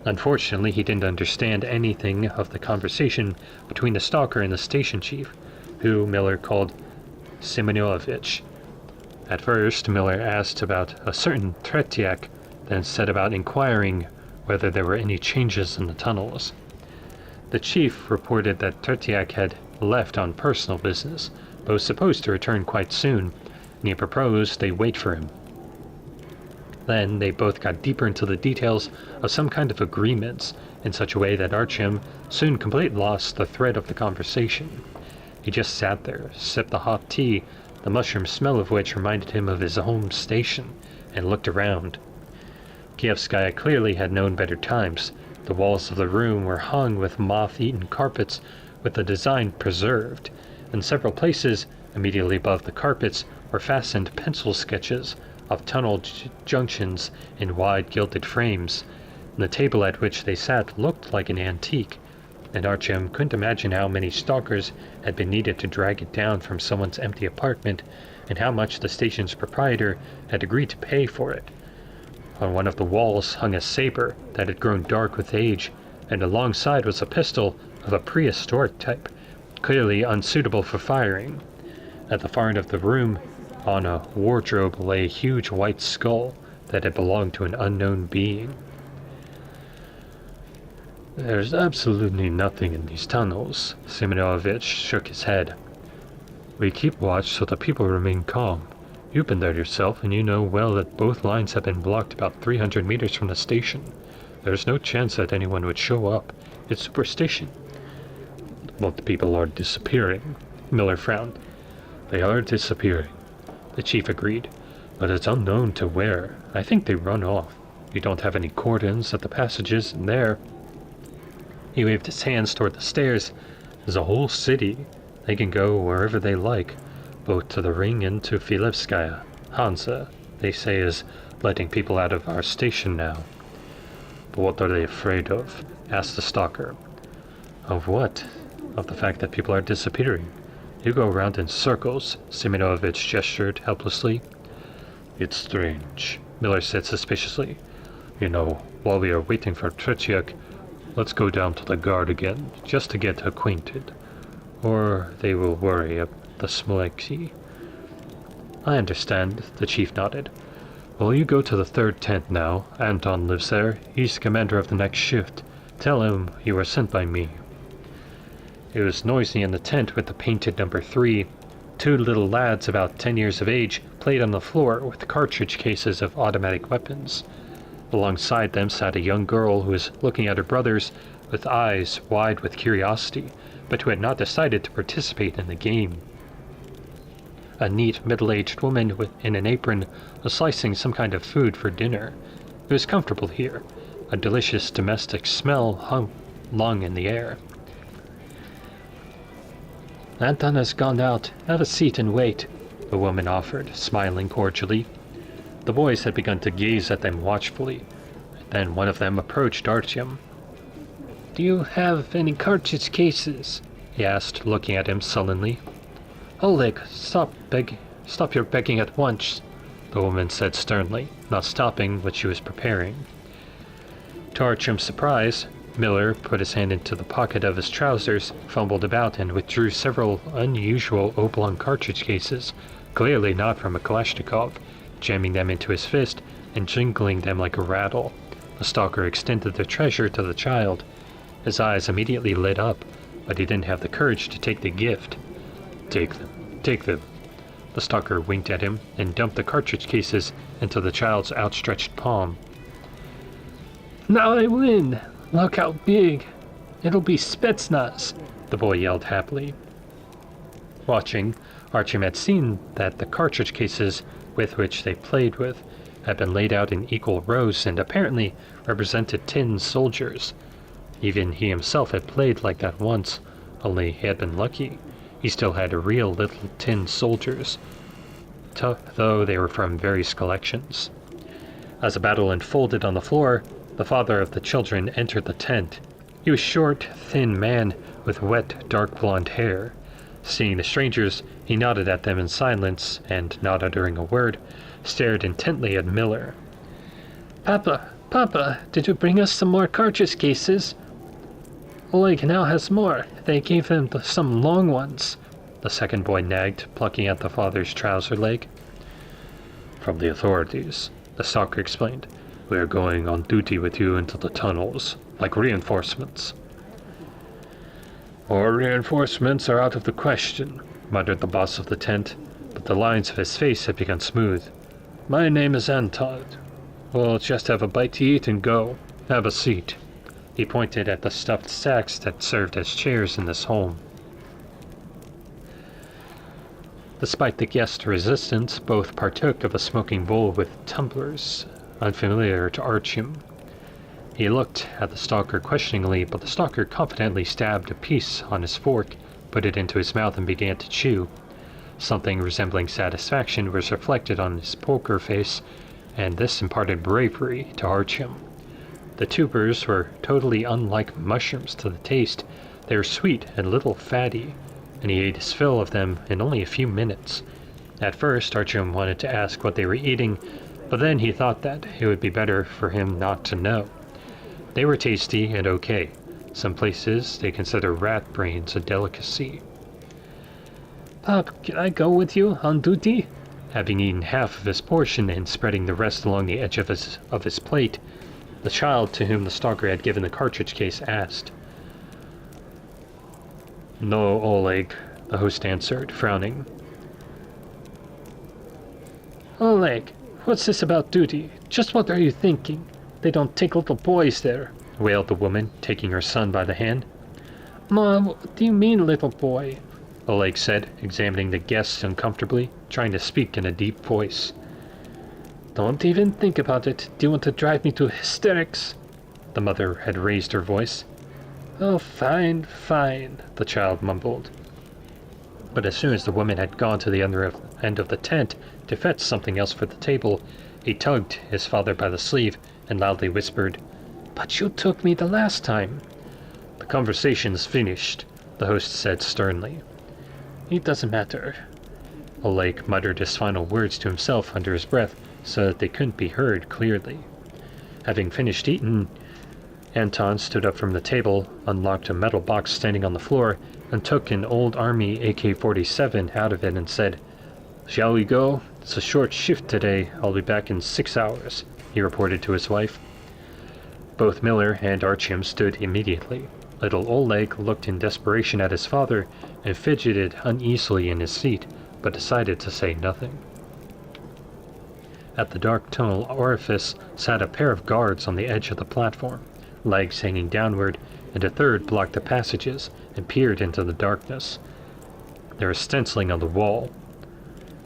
Unfortunately, he didn't understand anything of the conversation between the stalker and the station chief, who Miller called Semyonovich. At first, Miller asked about a certain Tretiak, then set about inquiring whether there were any changes in the tunnels. The chief reported that Tretiak had left on personal business, but was supposed to return quite soon, and he proposed they wait for him. Then they both got deeper into the details of some kind of agreements, in such a way that Artyom soon completely lost the thread of the conversation. He just sat there, sipped the hot tea, the mushroom smell of which reminded him of his home station, and looked around. Kievskaya clearly had known better times. The walls of the room were hung with moth-eaten carpets, with the design preserved. In several places, immediately above the carpets, were fastened pencil sketches of tunnel junctions in wide gilded frames. The table at which they sat looked like an antique, and Artyom couldn't imagine how many stalkers had been needed to drag it down from someone's empty apartment, and how much the station's proprietor had agreed to pay for it. On one of the walls hung a saber that had grown dark with age, and alongside was a pistol of a prehistoric type, clearly unsuitable for firing. At the far end of the room, on a wardrobe, lay a huge white skull that had belonged to an unknown being. "There's absolutely nothing in these tunnels," Semyonovich shook his head. "We keep watch so the people remain calm. You've been there yourself, and you know well that both lines have been blocked about 300 meters from the station. There's no chance that anyone would show up. It's superstition." "But the people are disappearing," Miller frowned. "They are disappearing," the chief agreed, "but it's unknown to where. I think they run off." You don't have any cordons at the passages in there. He waved his hands toward the stairs. There's a whole city. They can go wherever they like, both to the ring and to Filevskaya. Hansa, they say, is letting people out of our station now. But what are they afraid of? Asked the stalker. Of what? Of the fact that people are disappearing. You go around in circles, Semyonovich gestured helplessly. It's strange, Miller said suspiciously. You know, while we are waiting for Tretiak, let's go down to the guard again, just to get acquainted. Or they will worry about the Smolenski. I understand, the chief nodded. Well, you go to the third tent now. Anton lives there. He's the commander of the next shift. Tell him you were sent by me. It was noisy in the tent with the painted number 3. 2 little lads about 10 years of age played on the floor with cartridge cases of automatic weapons. Alongside them sat a young girl who was looking at her brothers with eyes wide with curiosity, but who had not decided to participate in the game. A neat, middle-aged woman in an apron was slicing some kind of food for dinner. It was comfortable here. A delicious domestic smell hung long in the air. Anton has gone out. Have a seat and wait, the woman offered, smiling cordially. The boys had begun to gaze at them watchfully. Then one of them approached Artyom. Do you have any cartridge cases? He asked, looking at him sullenly. Oleg, stop your begging at once, the woman said sternly, not stopping what she was preparing. To Artyom's surprise, Miller put his hand into the pocket of his trousers, fumbled about, and withdrew several unusual oblong cartridge cases, clearly not from a Kalashnikov, jamming them into his fist and jingling them like a rattle. The stalker extended the treasure to the child. His eyes immediately lit up, but he didn't have the courage to take the gift. Take them. The stalker winked at him and dumped the cartridge cases into the child's outstretched palm. Now I win! Look how big! It'll be Spetsnaz! The boy yelled happily. Watching, Artyom had seen that the cartridge cases with which they played with had been laid out in equal rows and apparently represented tin soldiers. Even he himself had played like that once, only he had been lucky. He still had real little tin soldiers, though they were from various collections. As the battle unfolded on the floor, the father of the children entered the tent. He was a short, thin man with wet, dark blonde hair. Seeing the strangers, he nodded at them in silence, and, not uttering a word, stared intently at Miller. Papa, did you bring us some more cartridge cases? Oleg now has more. They gave him some long ones, the second boy nagged, plucking at the father's trouser leg. From the authorities, the stalker explained. We are going on duty with you into the tunnels, like reinforcements. More reinforcements are out of the question, muttered the boss of the tent, but the lines of his face had begun smooth. My name is Anton. We'll just have a bite to eat and go. Have a seat. He pointed at the stuffed sacks that served as chairs in this home. Despite the guest's resistance, both partook of a smoking bowl with tumblers, unfamiliar to Artyom. He looked at the stalker questioningly, but the stalker confidently stabbed a piece on his fork, put it into his mouth, and began to chew. Something resembling satisfaction was reflected on his poker face, and this imparted bravery to Artyom. The tubers were totally unlike mushrooms to the taste. They were sweet and a little fatty, and he ate his fill of them in only a few minutes. At first, Artyom wanted to ask what they were eating, but then he thought that it would be better for him not to know. They were tasty and okay. Some places they consider rat brains a delicacy. Pop, can I go with you on duty? Having eaten half of his portion and spreading the rest along the edge of his plate, the child to whom the stalker had given the cartridge case asked. No, Oleg, the host answered, frowning. Oleg, what's this about duty? Just what are you thinking? They don't take little boys there, wailed the woman, taking her son by the hand. Mom, what do you mean, little boy? Oleg said, examining the guests uncomfortably, trying to speak in a deep voice. Don't even think about it. Do you want to drive me to hysterics? The mother had raised her voice. Oh, fine, fine, the child mumbled. But as soon as the woman had gone to the other end of the tent to fetch something else for the table, he tugged his father by the sleeve and loudly whispered, But you took me the last time. The conversation's finished, the host said sternly. It doesn't matter. Oleg muttered his final words to himself under his breath so that they couldn't be heard clearly. Having finished eating, Anton stood up from the table, unlocked a metal box standing on the floor, and took an old army AK-47 out of it and said, Shall we go? It's a short shift today. I'll be back in 6 hours, he reported to his wife. Both Miller and Artyom stood immediately. Little Oleg looked in desperation at his father and fidgeted uneasily in his seat, but decided to say nothing. At the dark tunnel orifice sat a pair of guards on the edge of the platform, legs hanging downward, and a third blocked the passages and peered into the darkness. There was stenciling on the wall.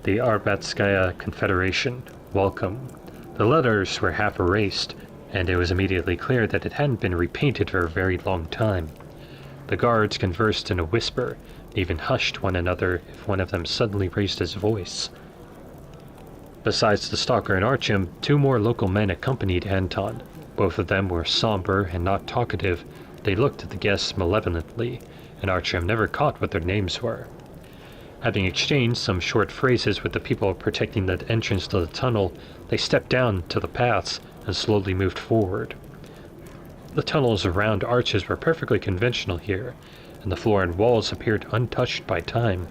The Arbatskaya Confederation, welcome. The letters were half erased, and it was immediately clear that it hadn't been repainted for a very long time. The guards conversed in a whisper, and even hushed one another if one of them suddenly raised his voice. Besides the stalker and Artyom, 2 more local men accompanied Anton. Both of them were somber and not talkative. They looked at the guests malevolently, and Artyom never caught what their names were. Having exchanged some short phrases with the people protecting the entrance to the tunnel, they stepped down to the paths and slowly moved forward. The tunnels around arches were perfectly conventional here, and the floor and walls appeared untouched by time.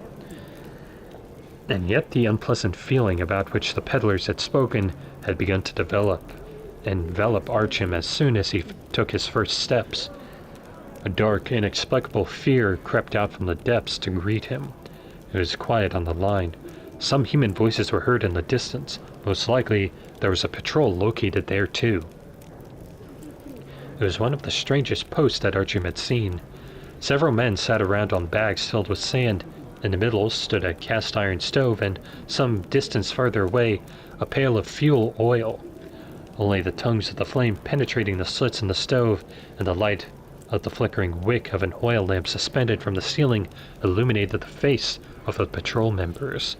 And yet the unpleasant feeling about which the peddlers had spoken had begun to envelop Artyom as soon as he took his first steps. A dark, inexplicable fear crept out from the depths to greet him. It was quiet on the line. Some human voices were heard in the distance. Most likely, there was a patrol located there too. It was one of the strangest posts that Artyom had seen. Several men sat around on bags filled with sand. In the middle stood a cast-iron stove, and some distance farther away, a pail of fuel oil. Only the tongues of the flame penetrating the slits in the stove and the light of the flickering wick of an oil lamp suspended from the ceiling illuminated the face of the patrol members.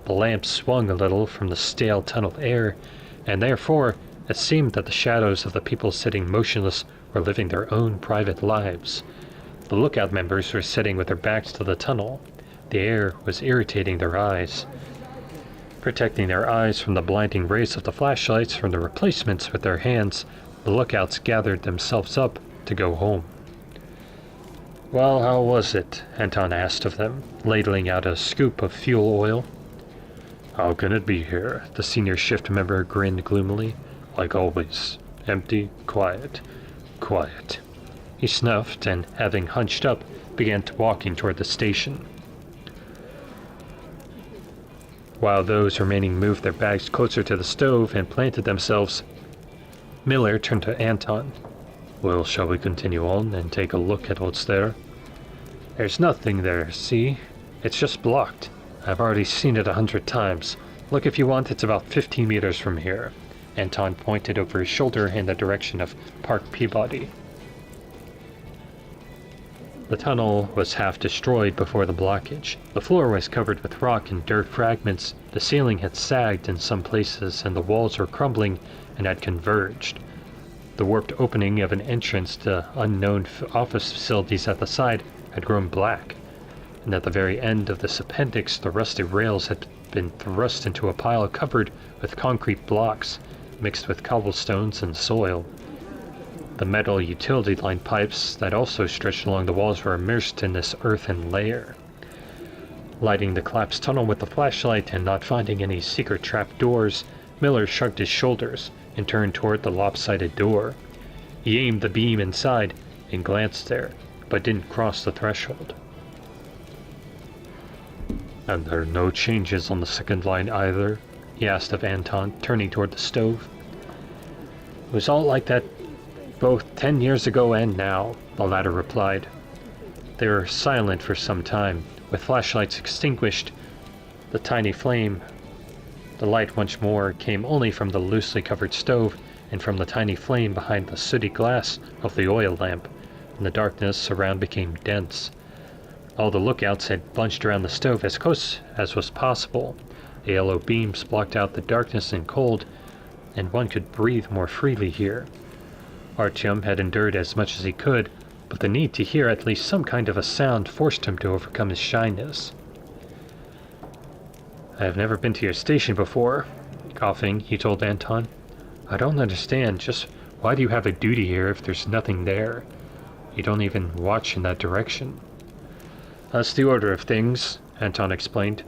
The lamp swung a little from the stale tunnel air, and therefore it seemed that the shadows of the people sitting motionless were living their own private lives. The lookout members were sitting with their backs to the tunnel. The air was irritating their eyes. Protecting their eyes from the blinding rays of the flashlights from the replacements with their hands, the lookouts gathered themselves up to go home. Well, how was it? Anton asked of them, ladling out a scoop of fuel oil. How can it be here? The senior shift member grinned gloomily. Like always. Empty, quiet, quiet. He snuffed and, having hunched up, began walking toward the station. While those remaining moved their bags closer to the stove and planted themselves, Miller turned to Anton. Well, shall we continue on and take a look at what's there? There's nothing there, see? It's just blocked. I've already seen it 100 times. Look if you want, it's about 15 meters from here. Anton pointed over his shoulder in the direction of Park Peabody. The tunnel was half destroyed before the blockage. The floor was covered with rock and dirt fragments. The ceiling had sagged in some places, and the walls were crumbling and had converged. The warped opening of an entrance to unknown office facilities at the side had grown black, and at the very end of this appendix the rusty rails had been thrust into a pile covered with concrete blocks, mixed with cobblestones and soil. The metal utility line pipes that also stretched along the walls were immersed in this earthen layer. Lighting the collapsed tunnel with the flashlight and not finding any secret trap doors, Miller shrugged his shoulders and turned toward the lopsided door. He aimed the beam inside and glanced there, but didn't cross the threshold. And there are no changes on the second line either? He asked of Anton, turning toward the stove. It was all like that both 10 years ago and now, the latter replied. They were silent for some time, with flashlights extinguished. The tiny flame The light once more came only from the loosely covered stove and from the tiny flame behind the sooty glass of the oil lamp, and the darkness around became dense. All the lookouts had bunched around the stove as close as was possible. The yellow beams blocked out the darkness and cold, and one could breathe more freely here. Artyom had endured as much as he could, but the need to hear at least some kind of a sound forced him to overcome his shyness. "I have never been to your station before," coughing, he told Anton. "I don't understand, just why do you have a duty here if there's nothing there? You don't even watch in that direction." "That's the order of things," Anton explained.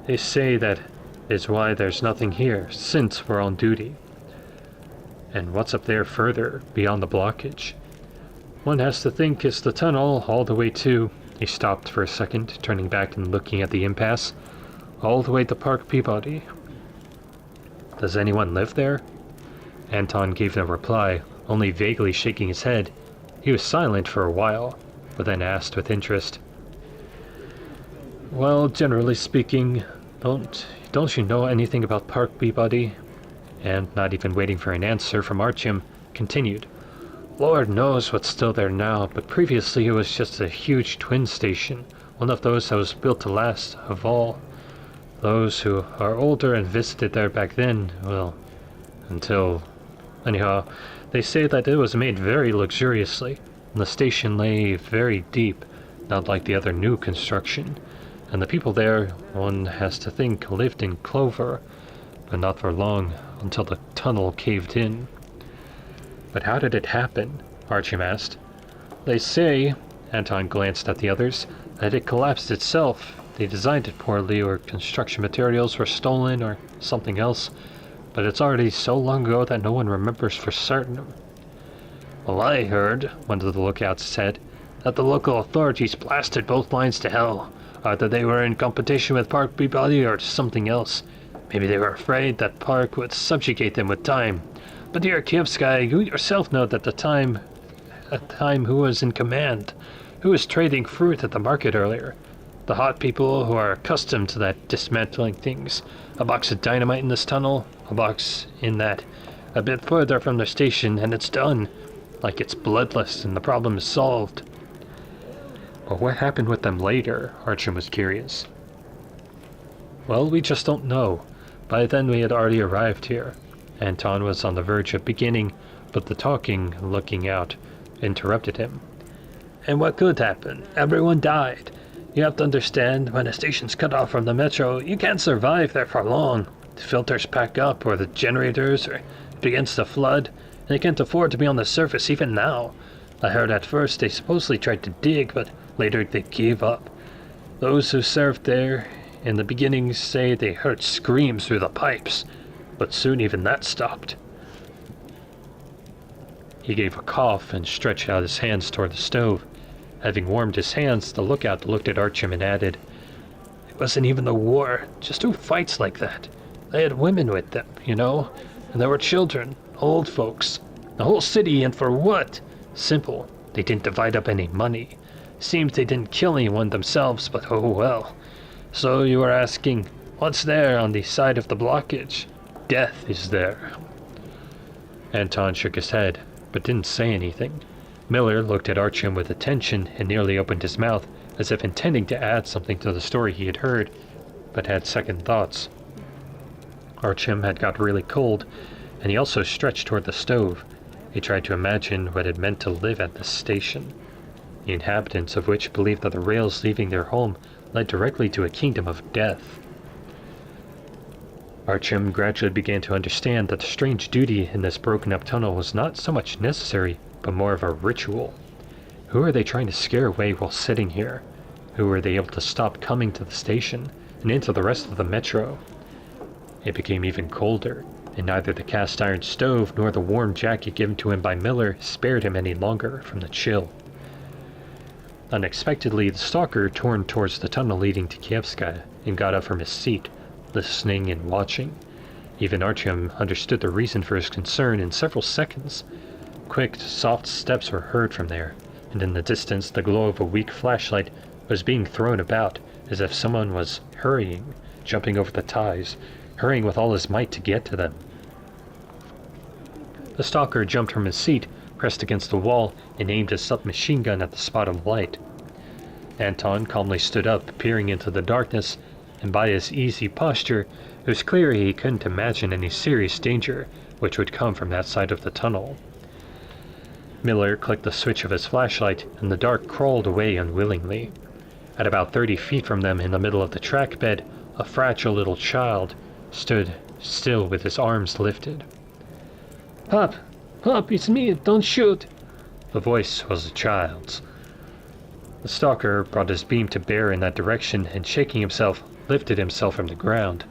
"They say that is why there's nothing here, since we're on duty." "And what's up there further, beyond the blockage?" "One has to think it's the tunnel all the way to—" He stopped for a second, turning back and looking at the impasse. "All the way to Park Peabody." "Does anyone live there?" Anton gave no reply, only vaguely shaking his head. He was silent for a while, but then asked with interest, "Well, generally speaking, don't you know anything about Park Peabody?" And, not even waiting for an answer from Artyom, continued, "Lord knows what's still there now, but previously it was just a huge twin station, one of those that was built to last of all. Those who are older and visited there back then, well, until... Anyhow, they say that it was made very luxuriously, and the station lay very deep, not like the other new construction. And the people there, one has to think, lived in clover, but not for long, until the tunnel caved in." "But how did it happen?" Artyom asked. "They say," Anton glanced at the others, "that it collapsed itself. They designed it poorly, or construction materials were stolen, or something else, but it's already so long ago that no one remembers for certain." "Well, I heard," one of the lookouts said, "that the local authorities blasted both lines to hell. Either they were in competition with Park Peabody or something else. Maybe they were afraid that Park would subjugate them with time. But dear Glukhovsky, you yourself know that at the time who was in command, who was trading fruit at the market earlier. The hot people who are accustomed to that dismantling things. A box of dynamite in this tunnel, a box in that, a bit further from the station, and it's done. Like it's bloodless and the problem is solved." "But what happened with them later?" Artyom was curious. "Well, we just don't know. By then we had already arrived here." Anton was on the verge of beginning, but the talking, looking out, interrupted him. "And what could happen? Everyone died. You have to understand, when a station's cut off from the metro, you can't survive there for long. The filters pack up, or the generators, or it begins to flood, and they can't afford to be on the surface even now. I heard at first they supposedly tried to dig, but later they gave up. Those who served there in the beginning say they heard screams through the pipes, but soon even that stopped." He gave a cough and stretched out his hands toward the stove. Having warmed his hands, the lookout looked at Artyom and added, "It wasn't even the war, just who fights like that? They had women with them, you know, and there were children, old folks. The whole city, and for what? Simple, they didn't divide up any money. Seems they didn't kill anyone themselves, but oh well. So you were asking, what's there on the side of the blockage? Death is there." Anton shook his head, but didn't say anything. Miller looked at Artyom with attention and nearly opened his mouth, as if intending to add something to the story he had heard, but had second thoughts. Artyom had got really cold, and he also stretched toward the stove. He tried to imagine what it meant to live at this station, the inhabitants of which believed that the rails leaving their home led directly to a kingdom of death. Artyom gradually began to understand that the strange duty in this broken-up tunnel was not so much necessary, but more of a ritual. Who are they trying to scare away while sitting here? Who were they able to stop coming to the station and into the rest of the metro? It became even colder, and neither the cast-iron stove nor the warm jacket given to him by Miller spared him any longer from the chill. Unexpectedly, the stalker turned towards the tunnel leading to Kievskaya and got up from his seat, listening and watching. Even Artyom understood the reason for his concern in several seconds. Quick, soft steps were heard from there, and in the distance the glow of a weak flashlight was being thrown about as if someone was hurrying, jumping over the ties, hurrying with all his might to get to them. The stalker jumped from his seat, pressed against the wall, and aimed his submachine gun at the spot of light. Anton calmly stood up, peering into the darkness, and by his easy posture, it was clear he couldn't imagine any serious danger which would come from that side of the tunnel. Miller clicked the switch of his flashlight, and the dark crawled away unwillingly. At about 30 feet from them, in the middle of the track bed, a fragile little child stood still with his arms lifted. Pop! Pop, it's me! Don't shoot! The voice was a child's. The stalker brought his beam to bear in that direction, and shaking himself, lifted himself from the ground.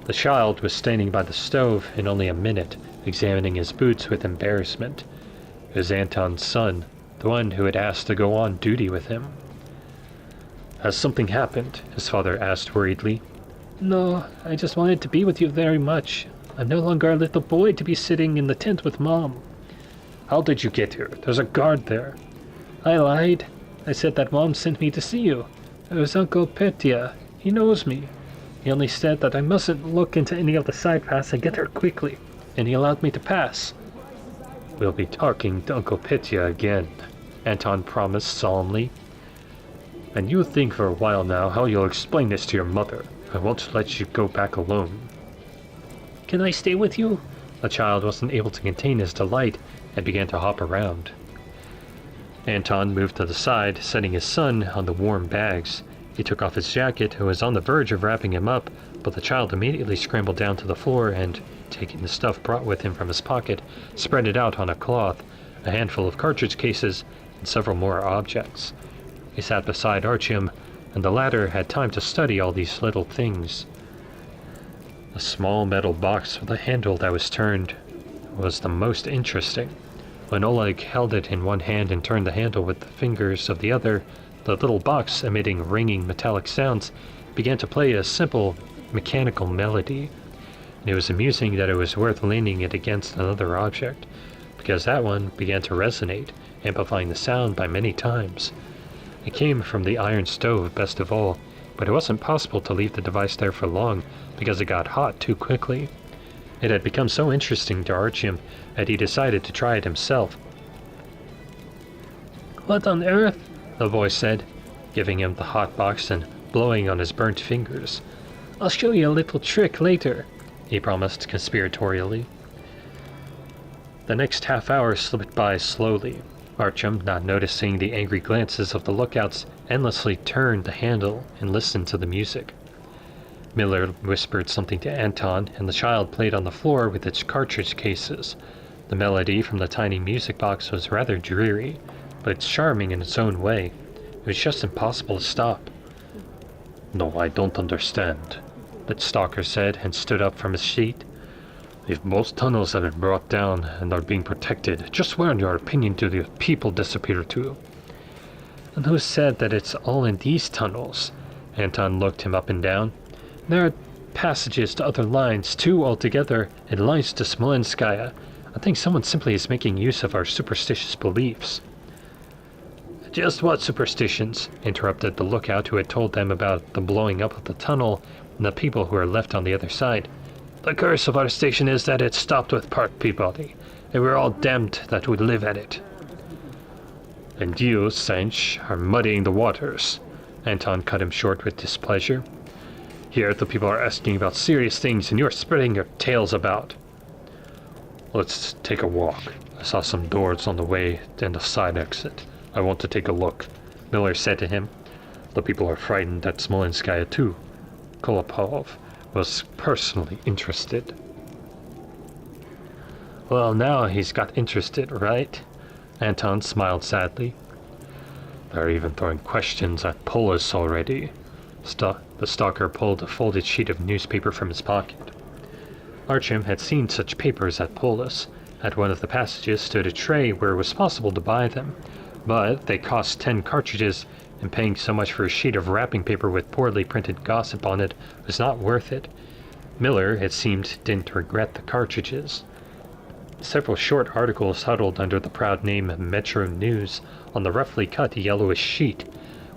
The child was standing by the stove in only a minute, examining his boots with embarrassment. It was Anton's son, the one who had asked to go on duty with him. Has something happened? His father asked worriedly. No, I just wanted to be with you very much. I'm no longer a little boy to be sitting in the tent with Mom. How did you get here? There's a guard there. I lied. I said that Mom sent me to see you. It was Uncle Petya. He knows me. He only said that I mustn't look into any of the side paths and get there quickly, and he allowed me to pass. We'll be talking to Uncle Petya again, Anton promised solemnly. And you think for a while now how you'll explain this to your mother. I won't let you go back alone. Can I stay with you? The child wasn't able to contain his delight and began to hop around. Anton moved to the side, setting his son on the warm bags. He took off his jacket and was on the verge of wrapping him up, but the child immediately scrambled down to the floor and, taking the stuff brought with him from his pocket, spread it out on a cloth, a handful of cartridge cases, and several more objects. He sat beside Artyom, and the latter had time to study all these little things. A small metal box with a handle that was turned was the most interesting. When Oleg held it in one hand and turned the handle with the fingers of the other, the little box, emitting ringing metallic sounds, began to play a simple mechanical melody. And it was amusing that it was worth leaning it against another object, because that one began to resonate, amplifying the sound by many times. It came from the iron stove, best of all, but it wasn't possible to leave the device there for long, because it got hot too quickly. It had become so interesting to Artyom that he decided to try it himself. What on earth? The voice said, giving him the hot box and blowing on his burnt fingers. I'll show you a little trick later, he promised conspiratorially. The next half hour slipped by slowly. Artyom, not noticing the angry glances of the lookouts, endlessly turned the handle and listened to the music. Miller whispered something to Anton, and the child played on the floor with its cartridge cases. The melody from the tiny music box was rather dreary, but charming in its own way. It was just impossible to stop. No, I don't understand, the stalker said, and stood up from his seat. If most tunnels have been brought down and are being protected, just where in your opinion do the people disappear to? And who said that it's all in these tunnels? Anton looked him up and down. There are passages to other lines, too, altogether, and lines to Smolenskaya. I think someone simply is making use of our superstitious beliefs. Just what superstitions? Interrupted the lookout who had told them about the blowing up of the tunnel and the people who were left on the other side. The curse of our station is that it stopped with Park Peabody, and we're all damned that we live at it. And you, Sench, are muddying the waters. Anton cut him short with displeasure. Here the people are asking about serious things, and you're spreading your tales about. Let's take a walk. I saw some doors on the way and a side exit. I want to take a look, Miller said to him. The people are frightened at Smolenskaya too. Kolopov was personally interested. Well, now he's got interested, right? Anton smiled sadly. They're even throwing questions at Polis already. The stalker pulled a folded sheet of newspaper from his pocket. Artyom had seen such papers at Polis. At one of the passages stood a tray where it was possible to buy them, but they cost 10 cartridges, and paying so much for a sheet of wrapping paper with poorly printed gossip on it was not worth it. Miller, it seemed, didn't regret the cartridges. Several short articles huddled under the proud name Metro News on the roughly cut yellowish sheet.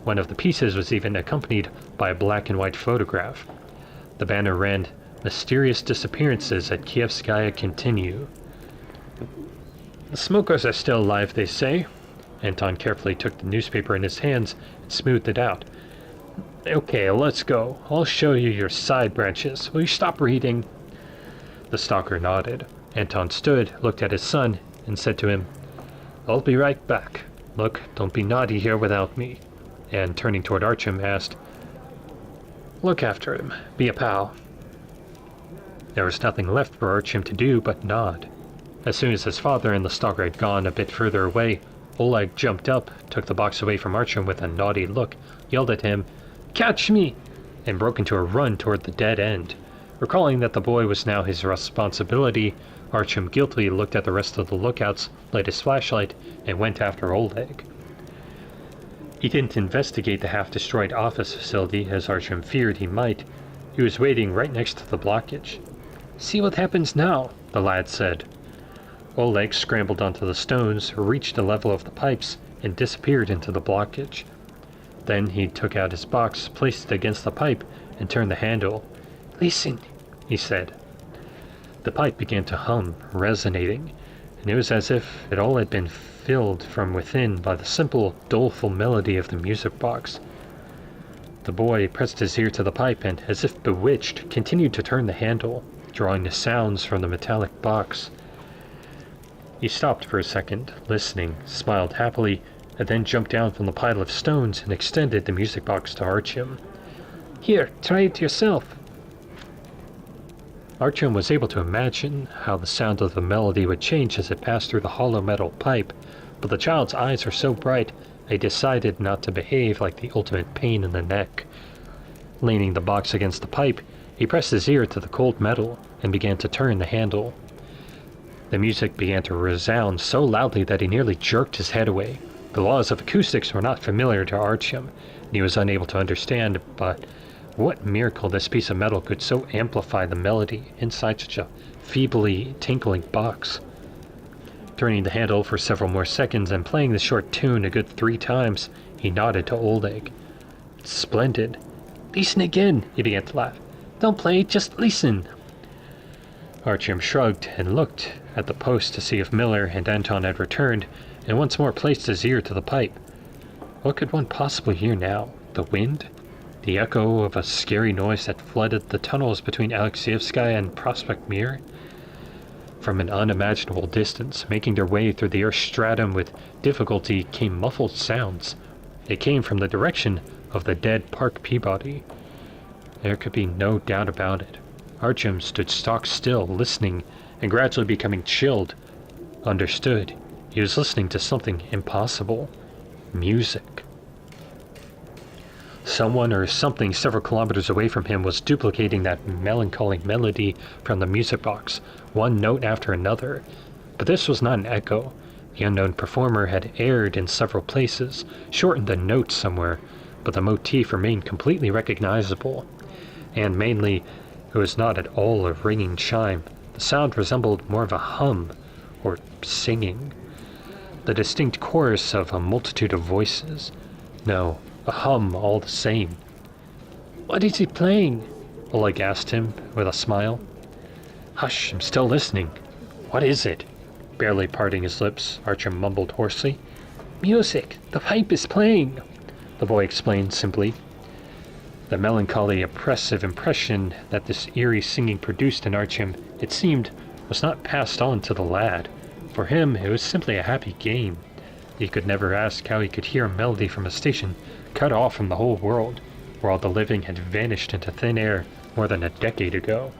One of the pieces was even accompanied by a black and white photograph. The banner ran, Mysterious disappearances at Kievskaya continue. The smokers are still alive, they say. Anton carefully took the newspaper in his hands and smoothed it out. Okay, let's go. I'll show you your side branches. Will you stop reading? The stalker nodded. Anton stood, looked at his son, and said to him, I'll be right back. Look, don't be naughty here without me. And turning toward Artyom, asked, Look after him. Be a pal. There was nothing left for Artyom to do but nod. As soon as his father and the stalker had gone a bit further away, Oleg jumped up, took the box away from Artyom with a naughty look, yelled at him, Catch me! And broke into a run toward the dead end. Recalling that the boy was now his responsibility, Artyom guiltily looked at the rest of the lookouts, lit his flashlight, and went after Oleg. He didn't investigate the half-destroyed office facility, as Artyom feared he might. He was waiting right next to the blockage. See what happens now, the lad said. Oleg scrambled onto the stones, reached the level of the pipes, and disappeared into the blockage. Then he took out his box, placed it against the pipe, and turned the handle. Listen, he said. The pipe began to hum, resonating, and it was as if it all had been filled from within by the simple, doleful melody of the music box. The boy pressed his ear to the pipe and, as if bewitched, continued to turn the handle, drawing the sounds from the metallic box. He stopped for a second, listening, smiled happily, and then jumped down from the pile of stones and extended the music box to Artyom. Here, try it yourself. Artyom was able to imagine how the sound of the melody would change as it passed through the hollow metal pipe, but the child's eyes were so bright they decided not to behave like the ultimate pain in the neck. Leaning the box against the pipe, he pressed his ear to the cold metal and began to turn the handle. The music began to resound so loudly that he nearly jerked his head away. The laws of acoustics were not familiar to Artyom, and he was unable to understand, but what miracle this piece of metal could so amplify the melody inside such a feebly tinkling box. Turning the handle for several more seconds and playing the short tune a good 3 times, he nodded to Oleg. Splendid. Listen again, he began to laugh. Don't play, just listen. Artyom shrugged and looked at the post to see if Miller and Anton had returned, and once more placed his ear to the pipe. What could one possibly hear now? The wind? The echo of a scary noise that flooded the tunnels between Alexievskaya and Prospect Mir? From an unimaginable distance, making their way through the earth's stratum with difficulty, came muffled sounds. They came from the direction of the dead Park Peabody. There could be no doubt about it. Artyom stood stock still, listening, and gradually becoming chilled. Understood. He was listening to something impossible. Music. Someone or something several kilometers away from him was duplicating that melancholy melody from the music box, one note after another. But this was not an echo. The unknown performer had erred in several places, shortened the note somewhere, but the motif remained completely recognizable. And mainly, it was not at all a ringing chime. The sound resembled more of a hum, or singing. The distinct chorus of a multitude of voices. No, a hum all the same. What is he playing? Oleg asked him with a smile. Hush, I'm still listening. What is it? Barely parting his lips, Artyom mumbled hoarsely. Music. The pipe is playing, the boy explained simply. The melancholy, oppressive impression that this eerie singing produced in Artyom, it seemed, was not passed on to the lad. For him, it was simply a happy game. He could never ask how he could hear a melody from a station cut off from the whole world, where all the living had vanished into thin air more than a decade ago.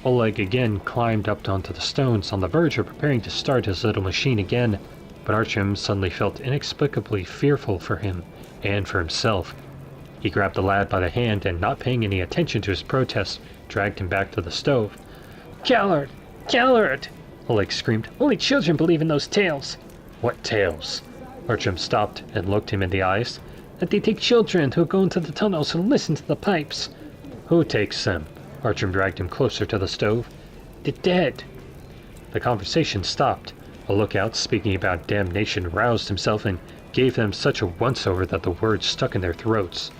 Oleg again climbed up onto the stones on the verge of preparing to start his little machine again, but Artyom suddenly felt inexplicably fearful for him and for himself. He grabbed the lad by the hand and, not paying any attention to his protests, dragged him back to the stove. Coward! Coward! Oleg screamed. Only children believe in those tales. What tales? Artyom stopped and looked him in the eyes. That they take children who go into the tunnels and listen to the pipes. Who takes them? Artyom dragged him closer to the stove. The dead. The conversation stopped. A lookout speaking about damnation roused himself and gave them such a once-over that the words stuck in their throats.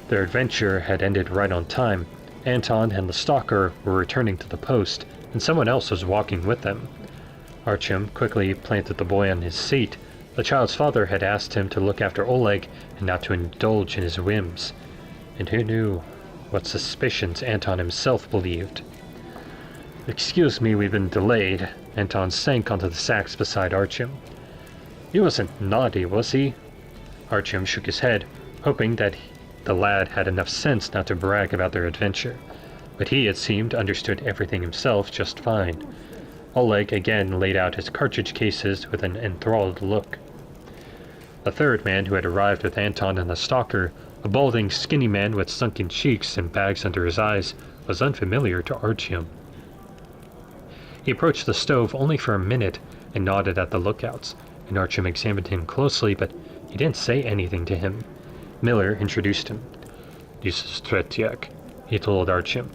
Their adventure had ended right on time. Anton and the stalker were returning to the post, and someone else was walking with them. Artyom quickly planted the boy on his seat. The child's father had asked him to look after Oleg and not to indulge in his whims. And who knew what suspicions Anton himself believed? "Excuse me, we've been delayed." Anton sank onto the sacks beside Artyom. "He wasn't naughty, was he?" Artyom shook his head, hoping that the lad had enough sense not to brag about their adventure. But he, it seemed, understood everything himself just fine. Oleg again laid out his cartridge cases with an enthralled look. The third man who had arrived with Anton and the stalker, a balding, skinny man with sunken cheeks and bags under his eyes, was unfamiliar to Artyom. He approached the stove only for a minute and nodded at the lookouts, and Artyom examined him closely, but he didn't say anything to him. Miller introduced him. "This is Tretiak," he told Artyom.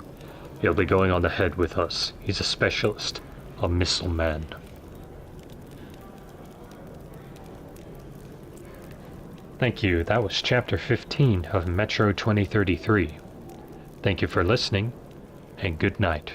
"He'll be going on ahead with us. He's a specialist, a missile man." Thank you. That was Chapter 15 of Metro 2033. Thank you for listening, and good night.